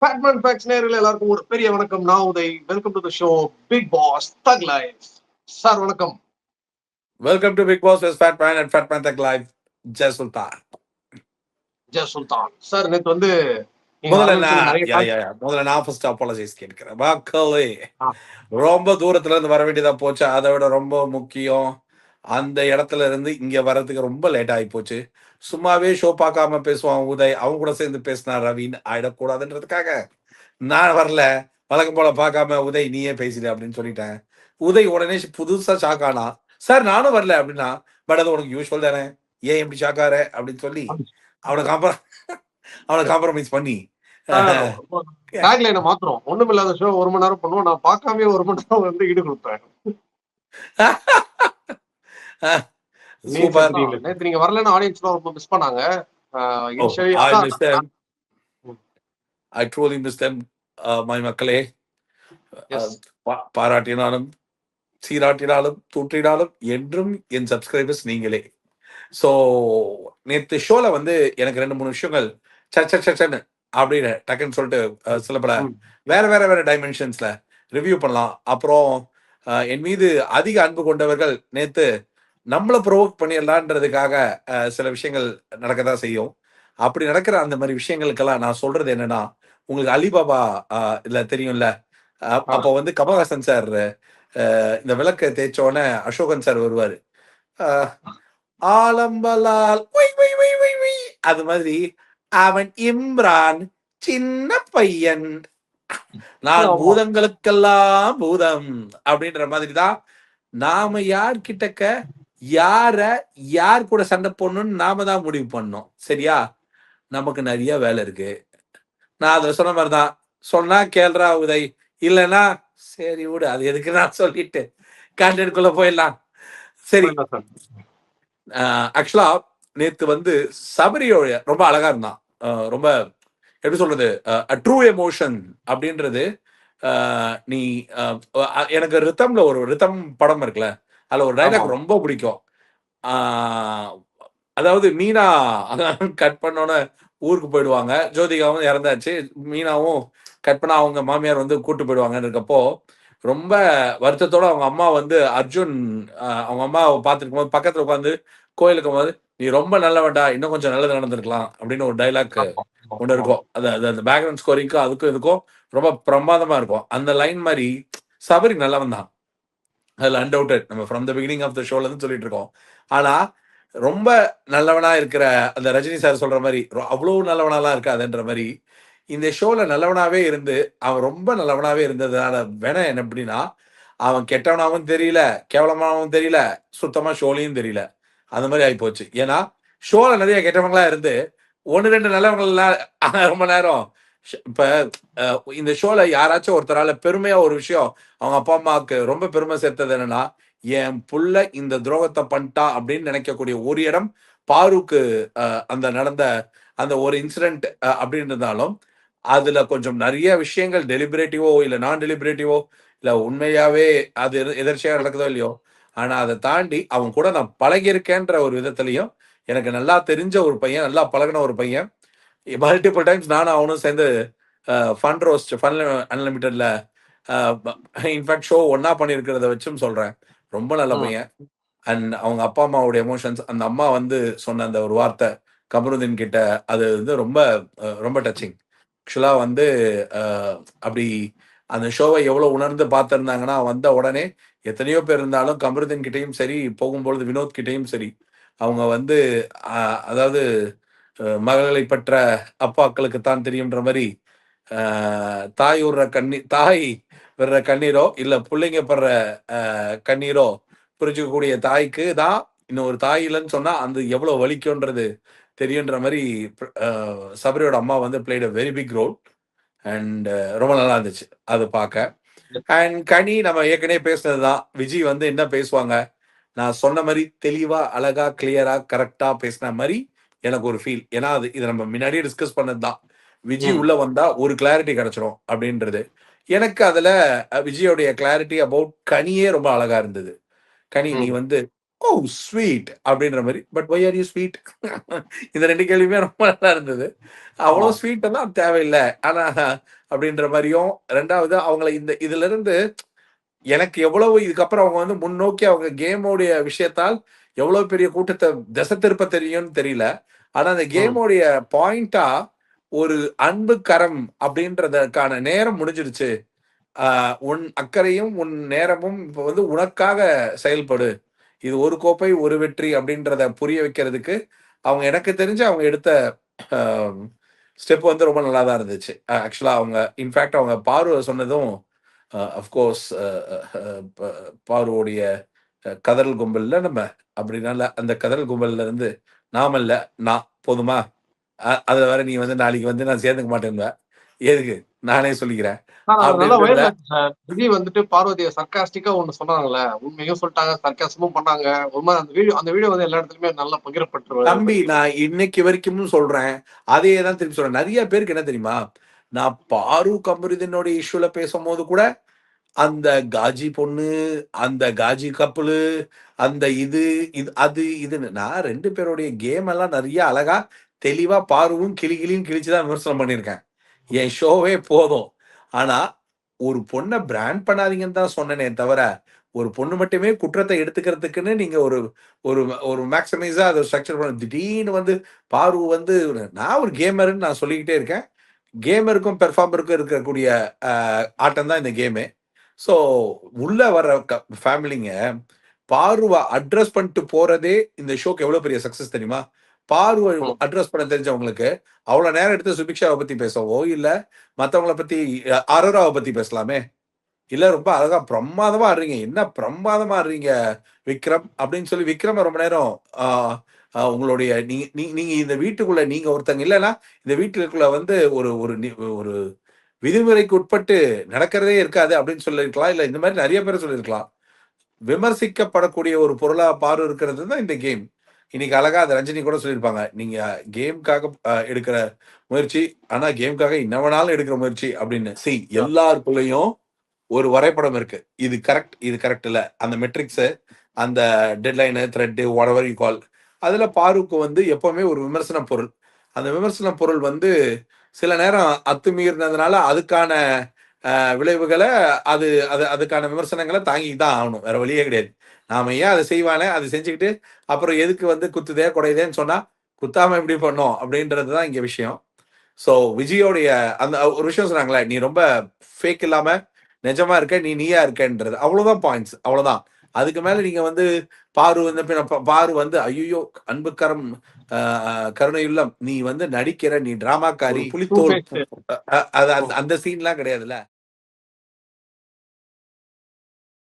Batman facts நேயர்களே எல்லாருக்கும் ஒரு பெரிய வணக்கம். நான் Uday. Welcome to the show Bigg Boss thug life. Sir வணக்கம். Welcome to Big Boss with Fat Man and Fat Man Tech Live. Jai Sultan. ஜெய சுல்தான் சார், நேத்து வந்து நீங்க முதல்ல ஆரம்பிச்சது நிறைய முதல்ல நான் ஃபர்ஸ்ட் அப்பாலஜைஸ் கேட்கிறேன். மக்களே, ஆ, ரொம்ப தூரத்துல இருந்து வர வேண்டியதா போச்சு. அதை விட ரொம்ப முக்கியம், அந்த இடத்துல இருந்து இங்க வர்றதுக்கு ரொம்ப லேட் ஆகி போச்சு. சும்மாவே ஷோ பார்க்காம பேசுவான் உதய், அவங்க கூட சேர்ந்து பேசினா ரவின்னு ஆயிடக்கூடாதுன்றதுக்காக நான் வரல. வழக்கம் போல பார்க்காம உதய் நீயே பேசிடு அப்படின்னு சொல்லிட்டேன். உதய் உடனே புதுசா ஷாக் ஆனா, சார் நானும் வரல அப்படின்னா, பட் அது உனக்கு யூஸ்வல் தானே, ஏன் எப்படி ஷாக்கார அப்படின்னு சொல்லி அவனை காம்ப்ரமைஸ் பண்ணி டேக்லைனை மாத்துறோம். ஒண்ணும் இல்லாத ஷோ 1 மணி நேரம் பண்ணுவோம். நான் பார்க்காம 1 மணி நேரம் வந்து ஈடு கொடுப்பேன். சூப்பர். நேத்து நீங்க வரலன்னு ஆடியன்ஸ்லாம் ரொம்ப மிஸ் பண்ணாங்க. initially I அதான், miss them. I truly miss them. My மக்களே, yes. பாராட்டினாலும் சீராட்டினாலும் தூற்றினாலும் என்றும் என் சப்ஸ்கிரைபர்ஸ் நீங்களே. ஸோ நேற்று ஷோல வந்து எனக்கு 2-3 விஷயங்கள் சச்சன்னு அப்படின்னு டக்குன்னு சொல்லிட்டு சில பல ம், வேற வேற வேற டைமென்ஷன்ஸ்ல ரிவ்யூ பண்ணலாம். அப்புறம் என் மீது அதிக அன்பு கொண்டவர்கள் நேத்து நம்மளை ப்ரொவோக் பண்ணிடலான்றதுக்காக சில விஷயங்கள் நடக்கதான் செய்யும். அப்படி நடக்கிற அந்த மாதிரி விஷயங்களுக்கெல்லாம் நான் சொல்றது என்னன்னா, உங்களுக்கு அலிபாபா இல்ல தெரியும்ல, ஆ, அப்போ வந்து கமல்ஹாசன் சார் இந்த விளக்கை தேய்ச்சோடனே அசோகன் சார் வருவாரு. அஹ், ஆலம்பலால் உய் உய் உய் உய் உய். அது மாதிரி அவன் இம்ரான் சின்ன பையன், நான் ஆமா. பூதங்களுக்கெல்லாம் பூதம் அப்படின்ற மாதிரி தான். நாம யார்கிட்டக்க யார் கூட சண்டை போடணும்னு நாம தான் முடிவு பண்ணோம். சரியா? நமக்கு நிறைய வேலை இருக்கு. நான் அதை சொன்ன மாதிரிதான். சொன்னா கேள்றா உதய், இல்லைன்னா சரி விடு, அது எதுக்கு நான் சொல்லிட்டு கண்டென்ட்குள்ள போயிடலாம். சரி, புரியல சார். ஆக்சுவலா நேத்து வந்து சபரியோட ரொம்ப அழகா இருந்தான். ரொம்ப எப்படி சொல்றது, ட்ரூ எமோஷன் அப்படின்றது. நீ எனக்கு ரித்தம்ல ஒரு ரித்தம் படம் இருக்குல்ல, அதுல ஒரு ஆமா. டைலாக் ரொம்ப பிடிக்கும். அதாவது மீனா கட் பண்ணோன்னு ஊருக்கு போயிடுவாங்க, ஜோதிகாவும் இறந்தாச்சு, மீனாவும் கட் பண்ண அவங்க மாமியார் வந்து கூட்டு போயிடுவாங்கன்னு இருக்கப்போ ரொம்ப வருத்தத்தோட அவங்க அம்மா வந்து அர்ஜுன் அவங்க அம்மாவை பார்த்துருக்கும் போது பக்கத்துல உட்காந்து கோயிலுக்கும் போது, நீ ரொம்ப நல்லவன்டா, இன்னும் கொஞ்சம் நல்லது நடந்திருக்கலாம் அப்படின்னு ஒரு டைலாக் ஆமா, ஆமா, ஒன்று ஆமா. இருக்கும். அது அது அந்த பேக்ரவுண்ட் ஸ்கோரிங்க்கும் அதுக்கும் இதுக்கும் ரொம்ப பிரமாதமா இருக்கும். அந்த லைன் மாதிரி சபரி நல்லவன் தான், அதுல அன்டவுட்டட். நம்ம from the beginning of the ஷோல இருந்து சொல்லிட்டு இருக்கோம். ஆனா ரொம்ப நல்லவனா இருக்கிற அந்த ரஜினி சார் சொல்ற மாதிரி அவ்வளவு நல்லவனாலாம் இருக்காதுன்ற மாதிரி இந்த ஷோல நல்லவனாவே இருந்து அவன் ரொம்ப நல்லவனாவே இருந்ததுனால வேணா என்ன எப்படின்னா, அவன் கெட்டவனாவும் தெரியல, கேவலமாவும் தெரியல, சுத்தமா ஷோலையும் தெரியல. அந்த மாதிரி ஆகி போச்சு. ஏன்னா ஷோல நிறைய கெட்டவங்களா இருந்து 1-2 நல்லவங்கள ரொம்ப நேரம் இப்ப இந்த ஷோல யாராச்சும் ஒருத்தரால பெருமையா ஒரு விஷயம் அவங்க அப்பா அம்மாவுக்கு ரொம்ப பெருமை சேர்த்தது என்னன்னா, என் புள்ள இந்த துரோகத்தை பண்ணிட்டா அப்படின்னு நினைக்கக்கூடிய ஒரு இடம் பாருக்கு அந்த நடந்த அந்த ஒரு இன்சிடென்ட் அப்படின்னு இருந்தாலும், அதுல கொஞ்சம் நிறைய விஷயங்கள் டெலிபரேட்டிவோ இல்ல நான் டெலிபரேட்டிவோ இல்ல உண்மையாவே அது எதர்ச்சியா நடக்குதோ இல்லையோ, ஆனா அதை தாண்டி அவன் கூட நான் பழகியிருக்கேன்ற ஒரு விதத்திலையும் எனக்கு நல்லா தெரிஞ்ச ஒரு பையன், நல்லா பழகின ஒரு பையன். மல்டிபிள் டைம்ஸ் நானும் அவனும் சேர்ந்து ஃபன் ரோஸ்ட் ஃபன் அன்லிமிட்டட்ல இன்ஃபேக்ட் ஷோ ஒன்னா பண்ணியிருக்கிறத வச்சும் சொல்றேன். ரொம்ப நல்ல ம், பையன். அண்ட் அவங்க அப்பா அம்மாவோட எமோஷன்ஸ், அந்த அம்மா வந்து சொன்ன அந்த ஒரு வார்த்தை கமருதீன் கிட்ட, அது வந்து ரொம்ப ரொம்ப டச்சிங். ஆக்சுவலா வந்து அப்படி அந்த ஷோவை எவ்வளவு உணர்ந்து பார்த்திருந்தாங்கன்னா, வந்த உடனே எத்தனையோ பேர் இருந்தாலும் கமருதீன் கிட்டயும் சரி, போகும்பொழுது வினோத் கிட்டயும் சரி, அவங்க வந்து அதாவது மகளை பெற்ற அப்பாக்களுக்கு தான் தெரியும்ன்ற மாதிரி தாய் விடுற தாய் விடுற கண்ணீரோ இல்ல பிள்ளைங்க படுற கண்ணீரோ புரிஞ்சுக்கக்கூடிய தாய்க்கு தான் இன்னொரு தாய் இல்லைன்னு சொன்னா அந்த எவ்வளவு வலிக்கும்ன்றது தெரியுன்ற மாதிரி சபரியோட அம்மா வந்து played a very big role. And ரொம்ப நல்லா இருந்துச்சு அது பார்க்க. அண்ட் கனி நம்ம ஏற்கனவே பேசுனதுதான். விஜய் வந்து என்ன பேசுவாங்க, நான் சொன்ன மாதிரி தெளிவா அழகா கிளியரா கரெக்டா பேசின மாதிரி எனக்கு ஒரு ஃபீல். ஏன்னா அது இதை நம்ம முன்னாடியே டிஸ்கஸ் பண்ணதுதான். விஜய் ம், உள்ள வந்தா ஒரு கிளாரிட்டி கிடைச்சிடும் அப்படின்றது. எனக்கு அதுல விஜயோடைய கிளாரிட்டி அபவுட் கனியே ரொம்ப அழகா இருந்தது. கனி, நீ ம். வந்து ஓ ஸ்வீட் அப்படின்ற மாதிரி. But why are you sweet? இந்த 2 கேள்வியுமே ரொம்ப நல்லா இருந்தது. அவ்வளோ ஆமா. ஸ்வீட் எல்லாம் தேவையில்ல. ஆனா அப்படின்ற மாரியும் 2வது அவங்கள இதிலிருந்து எனக்கு எவ்வளவு இதுக்கப்புறம் அவங்க வந்து முன்னோக்கி அவங்க கேமோடைய விஷயத்தால் எவ்வளவு பெரிய கூட்டத்த திசை திருப்ப தெரியும்னு தெரியல. ஆனா அந்த ம். கேமோடைய பாயிண்ட்டா ஒரு அன்பு கரம் அப்படின்றதற்கான நேரம் முடிஞ்சிருச்சு. உன் அக்கறையும், உன் நேரமும் இப்ப வந்து உனக்காக செயல்படு. இது ஒரு கோப்பை, ஒரு வெற்றி அப்படின்றத புரிய வைக்கிறதுக்கு, அவங்க எனக்கு தெரிஞ்சு அவங்க எடுத்த அ ஸ்டெப் வந்து ரொம்ப நல்லா தான் இருந்துச்சு. ஆக்சுவலா அவங்க இன்ஃபாக்ட் அவங்க பார்வ சொன்னதும் அஃப்கோர்ஸ் ப பார்வோடைய கதறல் கும்பல்ல நம்ம அப்படினால அந்த கதறல் கும்பல்ல இருந்து நாம இல்ல, நான் போதுமா? அத வேற நீ வந்து நாளைக்கு வந்து நான் சேர்ந்துக்க மாட்டேன்னுவ. எதுக்கு? நானே சொல்லிக்கிறேன். சார் அது அப்படி நல்லா இருக்கிறதுல வைரல் ஆச்சு சார். விஜய் வந்துட்டு பார்வதிய சர்க்காஸ்டிக்கா ஒண்ணு சொன்னாங்கல்ல. உண்மையும் சொல்ட்டாங்க, சர்க்காசமும் பண்ணாங்க. ஒரு மாரி அந்த வீடியோ வந்து எல்லா இடத்துலயுமே நல்லா பகிரப்பட்டு தம்பி வருகிறது. நான் இன்னைக்கு வரைக்கும்னு சொல்றேன். அதே தான் திருப்பி சொல்றேன். நெறைய பேருக்கு என்ன தெரியுமா? நான் பாரு கமருதீனோட இஷ்யூல பேசும்போது கூட, அந்த காஜி பொண்ணு, அந்த காஜி கப்புலு, அந்த இதுன்னு நான் 2 பேருடைய கேம் எல்லாம் நெறைய அழகா, தெளிவா பாருவும் கிளி கிழிச்சு தான் விமர்சனம் பண்ணியிருக்கேன். என் ஷோவே போதும். ஆனா, ஒரு பொண்ண பிராண்ட் பண்ணாதீங்கன்னு தான் சொன்னேனே தவிர, ஒரு பொண்ணு மட்டுமே குற்றத்த எடுத்துக்கிறதுக்குன்னு நீங்க ஒரு ஒரு ஒரு மேக்ஸிமைஸா அத ஸ்ட்ரக்சர் பண்ண திடீர்னு வந்து பாரு வந்து நான் ஒரு கேமர்ன்னு நான் சொல்லிக்கிட்டே இருக்கேன். கேமருக்கும், பெர்ஃபார்மருக்கும் இருக்கக்கூடிய அ ஆட்டம் தான் இந்த கேமே. ஸோ உள்ள வர ஃபேமிலிங்க பார்வ அட்ரஸ் பண்ணிட்டு போறதே இந்த ஷோக்கு எவ்வளோ பெரிய சக்சஸ் தெரியுமா? பார்வ ம். அட்ரஸ் பண்ண தெரிஞ்சவங்களுக்கு, அவ்வளோ நேரம் எடுத்து சுபிக்ஷாவ பத்தி பேசவோ, இல்ல மத்தவங்கள பத்தி அரோராவ பத்தி பேசலாமே! இல்ல ரொம்ப அழகா பிரமாதமா ஆடுறீங்க. என்ன பிரமாதமா ஆடுறீங்க விக்ரம்! அப்படின்னு சொல்லி விக்ரம ரொம்ப நேரம் ஆ உங்களுடைய நீங்க நீங்க இந்த வீட்டுக்குள்ள நீங்க ஒருத்தங்க இல்லன்னா, இந்த வீட்டுக்குள்ள வந்து ஒரு ஒரு ஒரு விதிமுறைக்கு உட்பட்டு நடக்கிறதே இருக்காது அப்படின்னு சொல்லியிருக்கலாம். இல்ல இந்த மாரி நெறைய பேர் சொல்லியிருக்கலாம். விமர்சிக்கப்படக்கூடிய ஒரு பொருளா பாரு இருக்கிறது தான் இந்த கேம். இன்னைக்கு அழகா அத ரஞ்சினி கூட சொல்லியிருப்பாங்க. நீங்க கேம்க்காக எடுக்கிற முயற்சி, ஆனா கேம்க்காக என்ன வேணாலும் எடுக்கிற முயற்சி அப்படின்னு. எல்லாருக்குள்ளயும் ஒரு வரைபடம் இருக்கு. இது கரெக்ட், இது கரெக்ட் இல்ல. அந்த மெட்ரிக்ஸு, அந்த deadline, thread whatever you call. அதுல பாருக்கு வந்து எப்பவுமே ஒரு விமர்சன பொருள். அந்த விமர்சன பொருள் வந்து சில நேரம் அத்துமீறினதுனால அதுக்கான விளைவுகள அது அது அதுக்கான விமர்சனங்கள தாங்கிட்டு தான் ஆகணும். வேற வழியே கிடையாது. நாம ஏன் அத செய்வானே, அத செஞ்சுக்கிட்டு, அப்புறம் எதுக்கு வந்து குத்துதே, குடையுதேன்னு சொன்னா, குத்தாம எப்படி பண்ணோம்? அப்படின்றது தான் இங்க விஷயம். ஸோ விஜயோடைய அந்த ஒரு விஷயம் சொன்னாங்கல்ல, "நீ ரொம்ப ஃபேக் இல்லாம நிஜமா இருக்க. நீ நீயா இருக்கன்றது." அவ்வளோதான் பாயிண்ட்ஸ். அவ்வளோதான். அதுக்கு மேல நீங்க வந்து பாரு வந்து பாரு வந்து ஐய்யயோ! அன்புக்கரம் அ அ கருணையுள்ளம். நீ வந்து நடிக்கிற, நீ ஒரு டிராமாக்காரி, டூ புலித்தோல் ஃபேஸ் அது அந்த அந்த சீன்லாம் கிடையாதுல்ல.